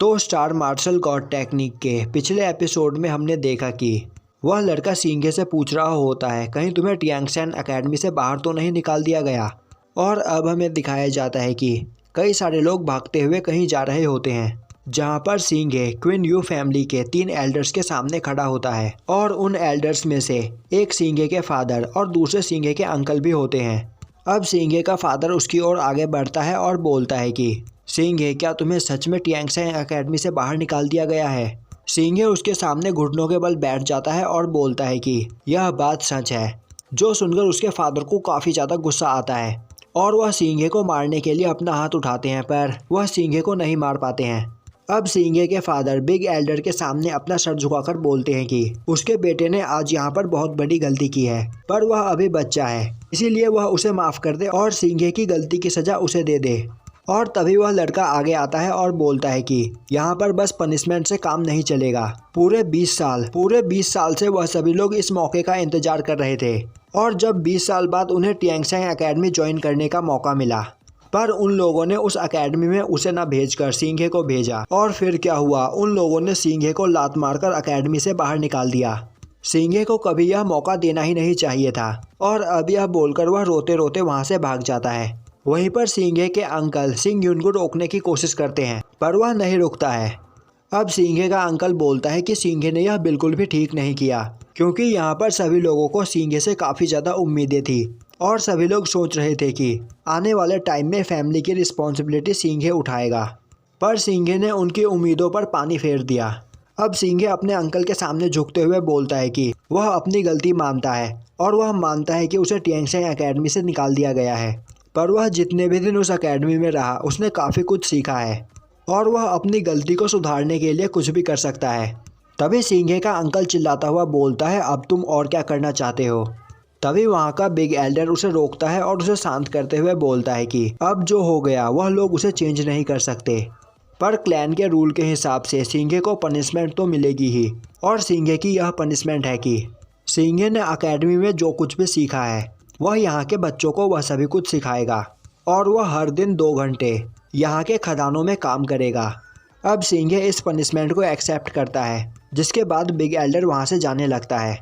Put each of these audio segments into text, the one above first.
तो star martial God technique के पिछले एपिसोड में हमने देखा कि वह लड़का सींगे से पूछ रहा होता है कहीं तुम्हें टियांगशेन एकेडमी से बाहर तो नहीं निकाल दिया गया। और अब हमें दिखाया जाता है कि कई सारे लोग भागते हुए कहीं जा रहे होते हैं, जहां पर सींगे क्वीन यू फैमिली के 3 एल्डर्स के सामने खड़ा होता है और उन एल्डर्स में से एक सींगे के फादर और दूसरे सींगे के अंकल भी होते हैं। अब सींगे का फादर उसकी ओर आगे बढ़ता है और बोलता है कि सींगे, क्या तुम्हें सच में टियांगशेन एकेडमी से बाहर निकाल दिया गया है? सींगे उसके सामने घुटनों के बल बैठ जाता है और बोलता है कि यह बात सच है, जो सुनकर उसके फादर को काफ़ी ज़्यादा गुस्सा आता है और वह सींगे को मारने के लिए अपना हाथ उठाते हैं, पर वह सींगे को नहीं मार पाते हैं। अब सींगे के फादर बिग एल्डर के सामने अपना सर झुकाकर बोलते हैं कि उसके बेटे ने आज यहाँ पर बहुत बड़ी गलती की है, पर वह अभी बच्चा है, इसीलिए वह उसे माफ़ कर दे और सींगे की गलती की सज़ा उसे दे दे। और तभी वह लड़का आगे आता है और बोलता है कि यहाँ पर बस पनिशमेंट से काम नहीं चलेगा। पूरे 20 साल से वह सभी लोग इस मौके का इंतजार कर रहे थे और जब 20 साल बाद उन्हें टियांगशेन एकेडमी ज्वाइन करने का मौका मिला, पर उन लोगों ने उस एकेडमी में उसे न भेजकर सींगे को भेजा। और फिर क्या हुआ, उन लोगों ने सींगे को लात मारकर एकेडमी से बाहर निकाल दिया। सींगे को कभी यह मौका देना ही नहीं चाहिए था और अब यह बोलकर वह रोते रोते वहाँ से भाग जाता है। वहीं पर सींगे के अंकल सिंग यून को रोकने की कोशिश करते हैं, पर वह नहीं रुकता है। अब सींगे का अंकल बोलता है कि सींगे ने यह बिल्कुल भी ठीक नहीं किया, क्योंकि यहाँ पर सभी लोगों को सींगे से काफ़ी ज़्यादा उम्मीदें थी और सभी लोग सोच रहे थे कि आने वाले टाइम में फैमिली की रिस्पॉन्सिबिलिटी सींगे उठाएगा, पर सींगे ने उनकी उम्मीदों पर पानी फेर दिया। अब सींगे अपने अंकल के सामने झुकते हुए बोलता है कि वह अपनी गलती मानता है और वह मानता है कि उसे टियांगशेन एकेडमी से निकाल दिया गया है, पर वह जितने भी दिन उस एकेडमी में रहा उसने काफ़ी कुछ सीखा है और वह अपनी गलती को सुधारने के लिए कुछ भी कर सकता है। तभी सींगे का अंकल चिल्लाता हुआ बोलता है, अब तुम और क्या करना चाहते हो? तभी वहाँ का बिग एल्डर उसे रोकता है और उसे शांत करते हुए बोलता है कि अब जो हो गया वह लोग उसे चेंज नहीं कर सकते, पर क्लैन के रूल के हिसाब से सींगे को पनिशमेंट तो मिलेगी ही। और सींगे की यह पनिशमेंट है कि सींगे ने एकेडमी में जो कुछ भी सीखा है वह यहाँ के बच्चों को वह सभी कुछ सिखाएगा और वह हर दिन 2 घंटे यहाँ के खदानों में काम करेगा। अब सींगे इस पनिशमेंट को एक्सेप्ट करता है, जिसके बाद बिग एल्डर वहाँ से जाने लगता है।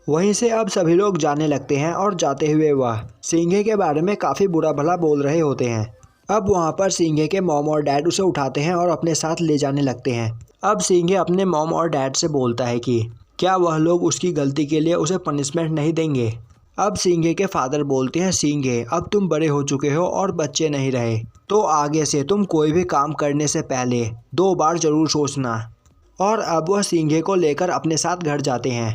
वहीं से अब सभी लोग जाने लगते हैं और जाते हुए वह सींगे के बारे में काफ़ी बुरा भला बोल रहे होते हैं। अब वहाँ पर सींगे के मॉम और डैड उसे उठाते हैं और अपने साथ ले जाने लगते हैं। अब सींगे अपने मॉम और डैड से बोलता है कि क्या वह लोग उसकी गलती के लिए उसे पनिशमेंट नहीं देंगे। अब सींगे के फादर बोलते हैं, सींगे अब तुम बड़े हो चुके हो और बच्चे नहीं रहे, तो आगे से तुम कोई भी काम करने से पहले 2 बार ज़रूर सोचना। और अब वह सींगे को लेकर अपने साथ घर जाते हैं।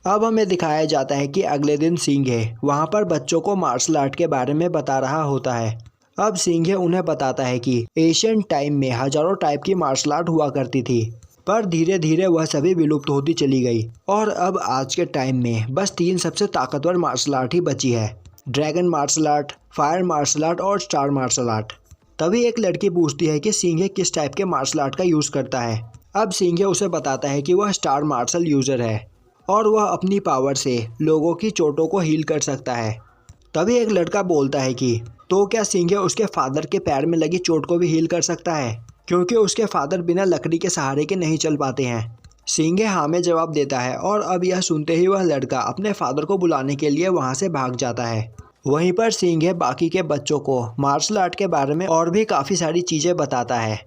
अब हमें दिखाया जाता है कि अगले दिन सींगे वहाँ पर बच्चों को मार्शल आर्ट के बारे में बता रहा होता है। अब सींगे उन्हें बताता है कि एशियन टाइम में हज़ारों टाइप की मार्शल आर्ट हुआ करती थी, पर धीरे धीरे वह सभी विलुप्त होती चली गई और अब आज के टाइम में बस 3 सबसे ताकतवर मार्शल आर्ट ही बची है, dragon martial art, fire martial art और स्टार मार्शल आर्ट। तभी एक लड़की पूछती है कि सींगे किस टाइप के मार्शल आर्ट का यूज़ करता है। अब सींगे उसे बताता है कि वह स्टार मार्शल यूज़र है और वह अपनी पावर से लोगों की चोटों को हील कर सकता है। तभी एक लड़का बोलता है कि तो क्या सींगे उसके फादर के पैर में लगी चोट को भी हील कर सकता है, क्योंकि उसके फादर बिना लकड़ी के सहारे के नहीं चल पाते हैं। सींगे हाँ में जवाब देता है और अब यह सुनते ही वह लड़का अपने फादर को बुलाने के लिए वहाँ से भाग जाता है। वहीं पर सींगे बाकी के बच्चों को मार्शल आर्ट के बारे में और भी काफ़ी सारी चीज़ें बताता है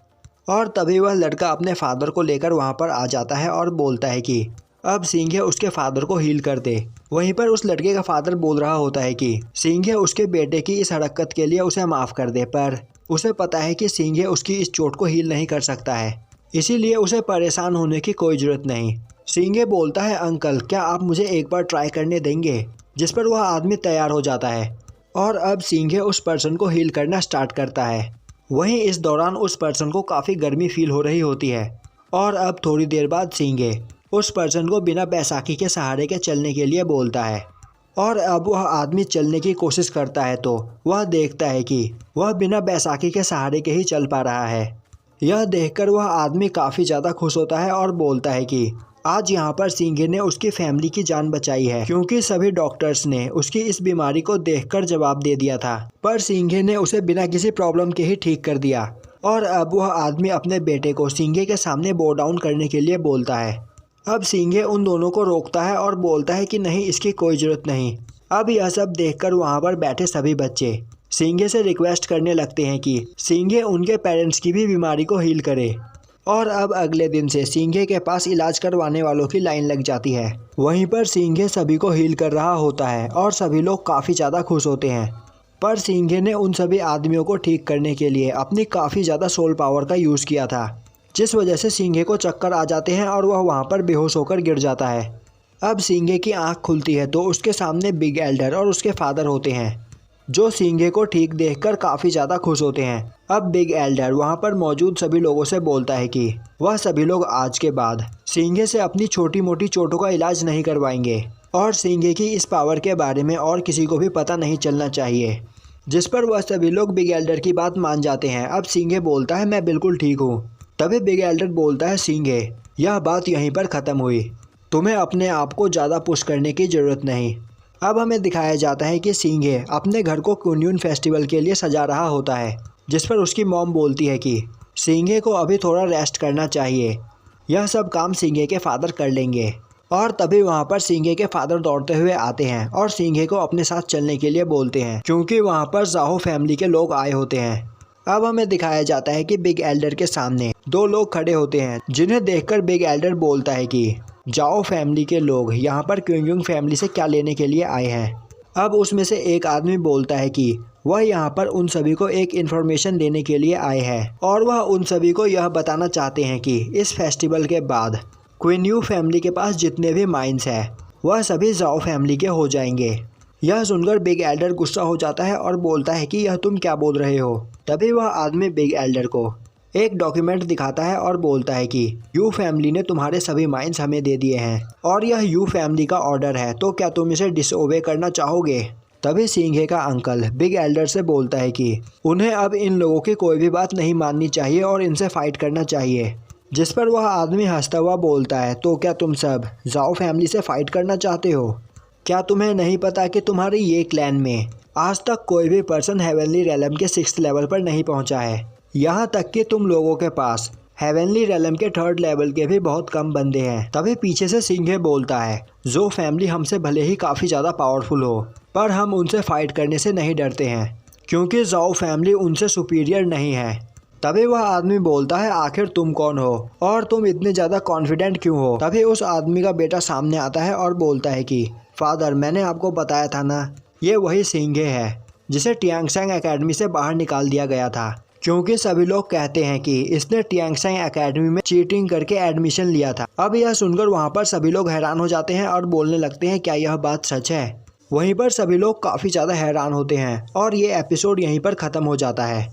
और तभी वह लड़का अपने फादर को लेकर वहाँ पर आ जाता है और बोलता है कि अब सींगे उसके फादर को हील कर दे। वहीं पर उस लड़के का फादर बोल रहा होता है कि सींगे उसके बेटे की इस हरकत के लिए उसे माफ़ कर दे, पर उसे पता है कि सींगे उसकी इस चोट को हील नहीं कर सकता है, इसीलिए उसे परेशान होने की कोई ज़रूरत नहीं। सींगे बोलता है, अंकल क्या आप मुझे एक बार ट्राई करने देंगे, जिस पर वह आदमी तैयार हो जाता है और अब सींगे उस पर्सन को हील करना स्टार्ट करता है। वहीं इस दौरान उस पर्सन को काफ़ी गर्मी फील हो रही होती है और अब थोड़ी देर बाद सींगे उस पर्सन को बिना बैसाखी के सहारे के चलने के लिए बोलता है और अब वह आदमी चलने की कोशिश करता है तो वह देखता है कि वह बिना बैसाखी के सहारे के ही चल पा रहा है। यह देखकर वह आदमी काफ़ी ज़्यादा खुश होता है और बोलता है कि आज यहाँ पर सींगे ने उसकी फैमिली की जान बचाई है, क्योंकि सभी डॉक्टर्स ने उसकी इस बीमारी को देखकर जवाब दे दिया था, पर सींगे ने उसे बिना किसी प्रॉब्लम के ही ठीक कर दिया। और अब वह आदमी अपने बेटे को सिंघे के सामने बो डाउन करने के लिए बोलता है। अब सिंघे उन दोनों को रोकता है और बोलता है कि नहीं, इसकी कोई ज़रूरत नहीं। अब यह सब देखकर वहाँ पर बैठे सभी बच्चे सिंघे से रिक्वेस्ट करने लगते हैं कि सिंघे उनके पेरेंट्स की भी बीमारी को हील करे। और अब अगले दिन से सिंघे के पास इलाज करवाने वालों की लाइन लग जाती है। वहीं पर सिंघे सभी को हील कर रहा होता है और सभी लोग काफ़ी ज़्यादा खुश होते हैं। पर सिंघे ने उन सभी आदमियों को ठीक करने के लिए अपनी काफ़ी ज़्यादा सोल पावर का यूज़ किया था, जिस वजह से सिंघे को चक्कर आ जाते हैं और वह वहाँ पर बेहोश होकर गिर जाता है। अब सिंघे की आँख खुलती है तो उसके सामने बिग एल्डर और उसके फादर होते हैं, जो सिंघे को ठीक देखकर काफ़ी ज़्यादा खुश होते हैं। अब बिग एल्डर वहाँ पर मौजूद सभी लोगों से बोलता है कि वह सभी लोग आज के बाद सिंघे से अपनी छोटी मोटी चोटों का इलाज नहीं करवाएंगे और सिंघे की इस पावर के बारे में और किसी को भी पता नहीं चलना चाहिए, जिस पर वह सभी लोग बिग एल्डर की बात मान जाते हैं। अब सिंघे बोलता है मैं बिल्कुल ठीक हूँ। तभी बिग एल्डर बोलता है सिंघे, यह बात यहीं पर ख़त्म हुई, तुम्हें अपने आप को ज़्यादा पुश करने की ज़रूरत नहीं। अब हमें दिखाया जाता है कि सिंघे अपने घर को कुन्यून फेस्टिवल के लिए सजा रहा होता है, जिस पर उसकी मॉम बोलती है कि सिंघे को अभी थोड़ा रेस्ट करना चाहिए, यह सब काम सिंघे के फादर कर लेंगे। और तभी वहाँ पर सिंघे के फादर दौड़ते हुए आते हैं और सिंघे को अपने साथ चलने के लिए बोलते हैं, क्योंकि वहाँ पर जाओ फैमिली के लोग आए होते हैं। अब हमें दिखाया जाता है कि बिग एल्डर के सामने दो लोग खड़े होते हैं, जिन्हें देखकर बिग एल्डर बोलता है कि जाओ फैमिली के लोग यहाँ पर क्विंग फैमिली से क्या लेने के लिए आए हैं। अब उसमें से एक आदमी बोलता है कि वह यहाँ पर उन सभी को एक इन्फॉर्मेशन देने के लिए आए हैं और वह उन सभी को यह बताना चाहते हैं कि इस फेस्टिवल के बाद क्विंग फैमिली के पास जितने भी माइंस हैं वह सभी जाओ फैमिली के हो जाएंगे। यह सुनकर बिग एल्डर गुस्सा हो जाता है और बोलता है कि यह तुम क्या बोल रहे हो। तभी वह आदमी बिग एल्डर को एक डॉक्यूमेंट दिखाता है और बोलता है कि यू फैमिली ने तुम्हारे सभी माइंस हमें दे दिए हैं और यह यू फैमिली का ऑर्डर है, तो क्या तुम इसे डिसओबे करना चाहोगे। तभी सिंघे का अंकल बिग एल्डर से बोलता है कि उन्हें अब इन लोगों की कोई भी बात नहीं माननी चाहिए और इनसे फाइट करना चाहिए, जिस पर वह आदमी हंसता हुआ बोलता है तो क्या तुम सब जाओ फैमिली से फाइट करना चाहते हो। क्या तुम्हें नहीं पता कि तुम्हारे ये क्लैन में आज तक कोई भी पर्सन हेवनली रेलम के 6th लेवल पर नहीं पहुंचा है, यहाँ तक कि तुम लोगों के पास हेवनली रेलम के 3rd लेवल के भी बहुत कम बंदे हैं। तभी पीछे से सिंघे बोलता है जो फैमिली हमसे भले ही काफ़ी ज़्यादा पावरफुल हो, पर हम उनसे फाइट करने से नहीं डरते हैं, क्योंकि जाओ फैमिली उनसे सुपीरियर नहीं है। तभी वह आदमी बोलता है आखिर तुम कौन हो और तुम इतने ज़्यादा कॉन्फिडेंट क्यों हो। तभी उस आदमी का बेटा सामने आता है और बोलता है कि फादर, मैंने आपको बताया था ना, ये वही सिंघे है जिसे टियांगसैंग एकेडमी से बाहर निकाल दिया गया था, क्योंकि सभी लोग कहते हैं कि इसने टियांगसैंग एकेडमी में चीटिंग करके एडमिशन लिया था। अब यह सुनकर वहाँ पर सभी लोग हैरान हो जाते हैं और बोलने लगते हैं क्या यह बात सच है। वहीं पर सभी लोग काफ़ी ज़्यादा हैरान होते हैं और ये एपिसोड यहीं पर ख़त्म हो जाता है।